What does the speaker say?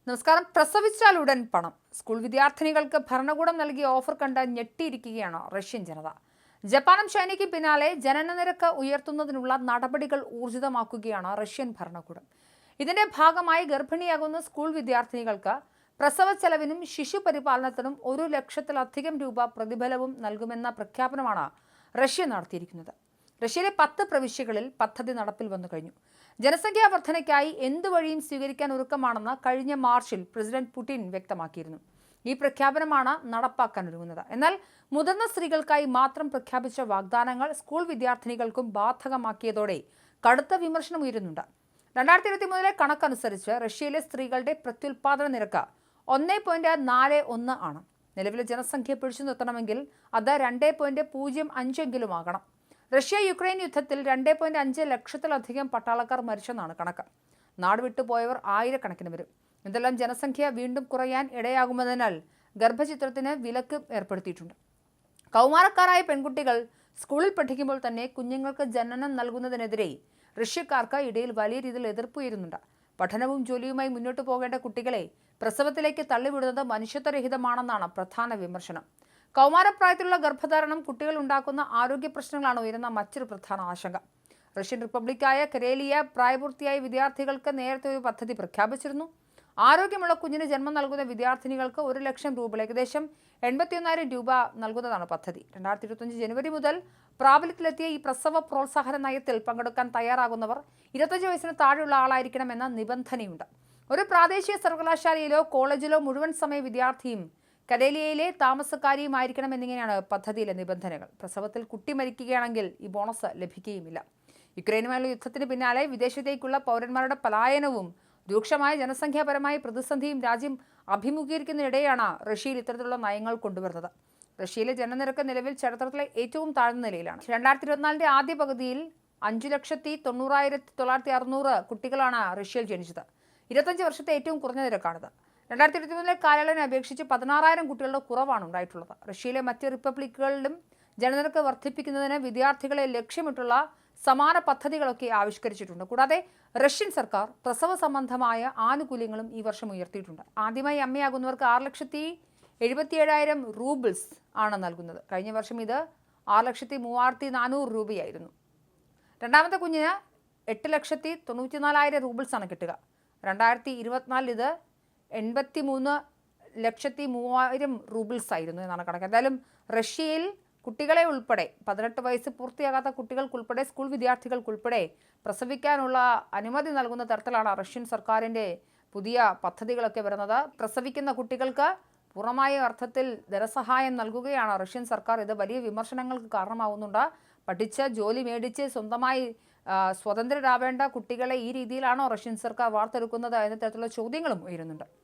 നമസ്കാരം. പ്രസവിച്ചാൽ ഉടൻ പണം. സ്കൂൾ വിദ്യാർത്ഥിനികൾക്ക് ഭരണകൂടം നൽകിയ ഓഫർ കണ്ട് ഞെട്ടിയിരിക്കുകയാണ് റഷ്യൻ ജനത. ജപ്പാനും ചൈനയ്ക്ക് പിന്നാലെ ജനന നിരക്ക് ഉയർത്തുന്നതിനുള്ള നടപടികൾ ഊർജിതമാക്കുകയാണ് റഷ്യൻ ഭരണകൂടം. ഇതിന്റെ ഭാഗമായി ഗർഭിണിയാകുന്ന സ്കൂൾ വിദ്യാർത്ഥിനികൾക്ക് പ്രസവ ചെലവിനും ശിശു പരിപാലനത്തിനും 1,00,000-ലധികം രൂപ പ്രതിഫലവും നൽകുമെന്ന പ്രഖ്യാപനമാണ് റഷ്യ നടത്തിയിരിക്കുന്നത്. റഷ്യയിലെ 10 പ്രവിശ്യകളിൽ പദ്ധതി നടപ്പിൽ വന്നു കഴിഞ്ഞു. ജനസംഖ്യാ വർധനയ്ക്കായി എന്തു വഴിയും സ്വീകരിക്കാൻ ഒരുക്കമാണെന്ന് കഴിഞ്ഞ മാർച്ചിൽ പ്രസിഡന്റ് പുടിൻ വ്യക്തമാക്കിയിരുന്നു. ഈ പ്രഖ്യാപനമാണ് നടപ്പാക്കാനൊരുങ്ങുന്നത്. എന്നാൽ മുതിർന്ന സ്ത്രീകൾക്കായി മാത്രം പ്രഖ്യാപിച്ച വാഗ്ദാനങ്ങൾ സ്കൂൾ വിദ്യാർത്ഥിനികൾക്കും ബാധകമാക്കിയതോടെ കടുത്ത വിമർശനം ഉയരുന്നുണ്ട്. 2023 കണക്കനുസരിച്ച് റഷ്യയിലെ സ്ത്രീകളുടെ പ്രത്യുൽപാദന നിരക്ക് 1.41 ആണ്. നിലവിലെ ജനസംഖ്യ പിടിച്ചു നിർത്തണമെങ്കിൽ അത് 2.05 ആകണം. റഷ്യ യുക്രൈൻ യുദ്ധത്തിൽ 2.5 ലക്ഷത്തിലധികം പട്ടാളക്കാർ മരിച്ചെന്നാണ് കണക്ക്. നാട് വിട്ടുപോയവർ ആയിരക്കണക്കിന് വരും. ഇതെല്ലാം ജനസംഖ്യ വീണ്ടും കുറയാൻ ഇടയാകുമെന്നതിനാൽ ഗർഭചിത്രത്തിന് വിലക്ക് ഏർപ്പെടുത്തിയിട്ടുണ്ട്. കൗമാരക്കാരായ പെൺകുട്ടികൾ സ്കൂളിൽ പഠിക്കുമ്പോൾ തന്നെ കുഞ്ഞുങ്ങൾക്ക് ജനനം നൽകുന്നതിനെതിരെ റഷ്യക്കാർക്ക് ഇടയിൽ വലിയ രീതിയിൽ എതിർപ്പുയരുന്നുണ്ട്. പഠനവും ജോലിയുമായി മുന്നോട്ട് പോകേണ്ട കുട്ടികളെ പ്രസവത്തിലേക്ക് തള്ളിവിടുന്നത് മനുഷ്യത്വരഹിതമാണെന്നാണ് പ്രധാന വിമർശനം. കൗമാരപ്രായത്തിലുള്ള ഗർഭധാരണം കുട്ടികൾ ഉണ്ടാക്കുന്ന ആരോഗ്യ പ്രശ്നങ്ങളാണ് ഉയരുന്ന മറ്റൊരു പ്രധാന ആശങ്ക. റഷ്യൻ റിപ്പബ്ലിക്കായ കരേലിയ പ്രായപൂർത്തിയായ വിദ്യാർത്ഥികൾക്ക് നേരത്തെ ഒരു പദ്ധതി പ്രഖ്യാപിച്ചിരുന്നു. ആരോഗ്യമുള്ള കുഞ്ഞിന് ജന്മം നൽകുന്ന വിദ്യാർത്ഥിനികൾക്ക് 1,00,000 രൂപ, ഏകദേശം 81,000 രൂപ നൽകുന്നതാണ് പദ്ധതി. 2025 ജനുവരി മുതൽ പ്രാബല്യത്തിലെത്തിയ ഈ പ്രസവ പ്രോത്സാഹന നയത്തിൽ പങ്കെടുക്കാൻ തയ്യാറാകുന്നവർ 25 വയസ്സിന് താഴെയുള്ള ആളായിരിക്കണമെന്ന നിബന്ധനയുണ്ട്. ഒരു പ്രാദേശിക സർവകലാശാലയിലോ കോളേജിലോ മുഴുവൻ സമയ വിദ്യാർത്ഥിയും കരേലിയയിലെ താമസക്കാരിയുമായിരിക്കണം എന്നിങ്ങനെയാണ് പദ്ധതിയിലെ നിബന്ധനകൾ. പ്രസവത്തിൽ കുട്ടി മരിക്കുകയാണെങ്കിൽ ഈ ബോണസ് ലഭിക്കുകയുമില്ല. യുക്രൈനുമായുള്ള യുദ്ധത്തിന് പിന്നാലെ വിദേശത്തേക്കുള്ള പൗരന്മാരുടെ പലായനവും രൂക്ഷമായ ജനസംഖ്യാപരമായ പ്രതിസന്ധിയും രാജ്യം അഭിമുഖീകരിക്കുന്നതിനിടെയാണ് റഷ്യയിൽ ഇത്തരത്തിലുള്ള നയങ്ങൾ കൊണ്ടുവരുന്നത്. റഷ്യയിലെ ജനനിരക്ക് നിലവിൽ ചരിത്രത്തിലെ ഏറ്റവും താഴ്ന്ന നിലയിലാണ്. 2024 ആദ്യ പകുതിയിൽ 5,90,960 കുട്ടികളാണ് റഷ്യയിൽ ജനിച്ചത്. 25 വർഷത്തെ ഏറ്റവും കുറഞ്ഞ നിരക്കാണിത്. 2023 കാലയളവിനെ അപേക്ഷിച്ച് 16,000 കുട്ടികളുടെ കുറവാണ് ഉണ്ടായിട്ടുള്ളത്. റഷ്യയിലെ മറ്റ് റിപ്പബ്ലിക്കുകളിലും ജനനിരക്ക് വർദ്ധിപ്പിക്കുന്നതിന് വിദ്യാർത്ഥികളെ ലക്ഷ്യമിട്ടുള്ള സമാന പദ്ധതികളൊക്കെ ആവിഷ്കരിച്ചിട്ടുണ്ട്. കൂടാതെ റഷ്യൻ സർക്കാർ പ്രസവ സംബന്ധമായ ആനുകൂല്യങ്ങളും ഈ വർഷം ഉയർത്തിയിട്ടുണ്ട്. ആദ്യമായി അമ്മയാകുന്നവർക്ക് 6,77,000 റൂബിൾസ് ആണ് നൽകുന്നത്. കഴിഞ്ഞ വർഷം ഇത് 6,03,400 രൂപയായിരുന്നു. രണ്ടാമത്തെ കുഞ്ഞിന് 8,94,000 റൂബിൾസ് ആണ് കിട്ടുക. 2024 ഇത് 83,03,000 റൂബിൾസ് ആയിരുന്നു എന്നാണ് കണക്ക്. എന്തായാലും റഷ്യയിൽ കുട്ടികളെ ഉൾപ്പെടെ 18 വയസ്സ് പൂർത്തിയാകാത്ത കുട്ടികൾക്കുൾപ്പെടെ സ്കൂൾ വിദ്യാർത്ഥികൾക്കുൾപ്പെടെ പ്രസവിക്കാനുള്ള അനുമതി നൽകുന്ന തരത്തിലാണ് റഷ്യൻ സർക്കാരിൻ്റെ പുതിയ പദ്ധതികളൊക്കെ വരുന്നത്. പ്രസവിക്കുന്ന കുട്ടികൾക്ക് പൂർണ്ണമായ അർത്ഥത്തിൽ ധനസഹായം നൽകുകയാണ് റഷ്യൻ സർക്കാർ. ഇത് വലിയ വിമർശനങ്ങൾക്ക് കാരണമാവുന്നുണ്ട്. പഠിച്ച് ജോലി മേടിച്ച് സ്വന്തമായി സ്വതന്ത്രരാവേണ്ട കുട്ടികളെ ഈ രീതിയിലാണോ റഷ്യൻ സർക്കാർ വാർത്തെടുക്കുന്നത് എന്ന തരത്തിലുള്ള ചോദ്യങ്ങളും ഉയരുന്നുണ്ട്.